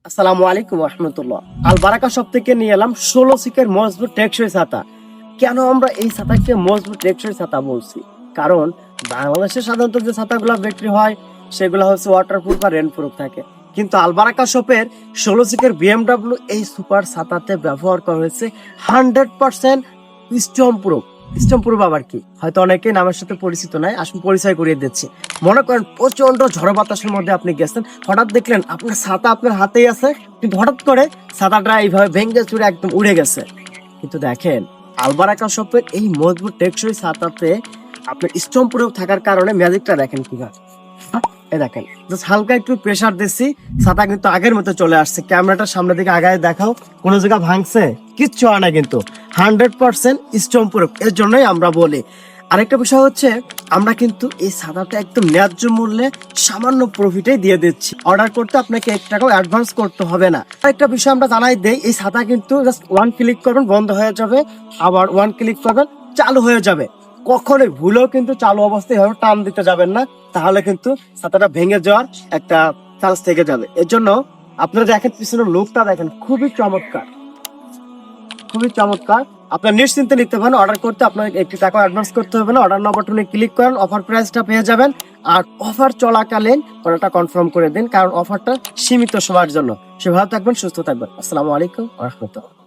আসসালামু আলাইকুম রহমতুল্লাহ। আল বারাকা শপ থেকে নিয়ে এলাম 16 সিকের মজবুত টেকসই ছাতা। কেন আমরা এই ছাতাকে মজবুত টেকসই ছাতা বলছি? কারণ বাংলাদেশে সাধারণত যে ছাতাগুলো বিক্রি হয় সেগুলো হচ্ছে ওয়াটারপ্রুফ আর রেনপ্রুফ থাকে, কিন্তু আল বারাকা শপের 16 সিকের বিএমডব্লিউ এই সুপার ছাতাতে ব্যবহার করা হয়েছে 100% স্টর্ম প্রুফ। স্টর্ম প্রুফ আবার কি, হয়তো অনেকেই নামের সাথে পরিচিত নাই, আসুন পরিচয় করিয়ে দিচ্ছি। মনে করেন প্রচন্ড ঝড় বাতাসের মধ্যে আপনি গেছেন, হঠাৎ দেখলেন আপনার ছাতা আপনার হাতেই আছে, কিন্তু হঠাৎ করে ছাতাটা এইভাবে ভেঙে চুরে একদম উড়ে গেছে। কিন্তু দেখেন আল বারাকা শপের এই মজবুত টেকসই ছাতাতে আপনার স্টর্ম প্রুফ থাকার কারণে ম্যাজিকটা দেখেন কিভাবে। এই দেখেন, জাস্ট হালকা একটু প্রেসার দিচ্ছি, ছাতা কিন্তু আগের মতো চলে আসছে। ক্যামেরাটা সামনের দিকে আগায় দেখাও, কোনো জায়গা ভাঙছে কিচ্ছু হয় না, কিন্তু 100% স্টর্ম প্রুফ। এর জন্যই আমরা বলি। আরেকটা বিষয় হচ্ছে, আমরা কিন্তু এই ছাতাটা একদম ন্যায্য মূল্যে সামান্য প্রফিটে দিয়ে দিচ্ছি। অর্ডার করতে আপনাকে 1 টাকাও অ্যাডভান্স করতে হবে না। আরেকটা বিষয় আমরা জানাই দেই, এই ছাতা কিন্তু জাস্ট 1 ক্লিক করবেন বন্ধ হয়ে যাবে, আবার 1 ক্লিক করবেন চালু হয়ে যাবে। কখনোই ভুলেও কিন্তু চালু অবস্থায় এভাবে টান দিতে যাবেন না, তাহলে কিন্তু ছাতাটা ভেঙে যাওয়ার একটা চান্স থেকে যাবে। এর জন্য আপনারা দেখেন পিছনের লুকটা দেখেন, খুবই চমৎকার, খুবই চমৎকার। আপনার নিশ্চিন্তে নিতে পারেন। অর্ডার করতে আপনার 1 টাকা অ্যাডভান্স করতে হবে না। অর্ডার নাও বাটনে ক্লিক করেন, অফার প্রাইসটা পেয়ে যাবেন। আর অফার চলাকালীন অর্ডারটা কনফার্ম করে দিন, কারণ অফারটা সীমিত সময়ের জন্য। সে ভালো থাকবেন, সুস্থ থাকবেন। আসসালামু আলাইকুম ওয়া রাহমাতুল্লাহ।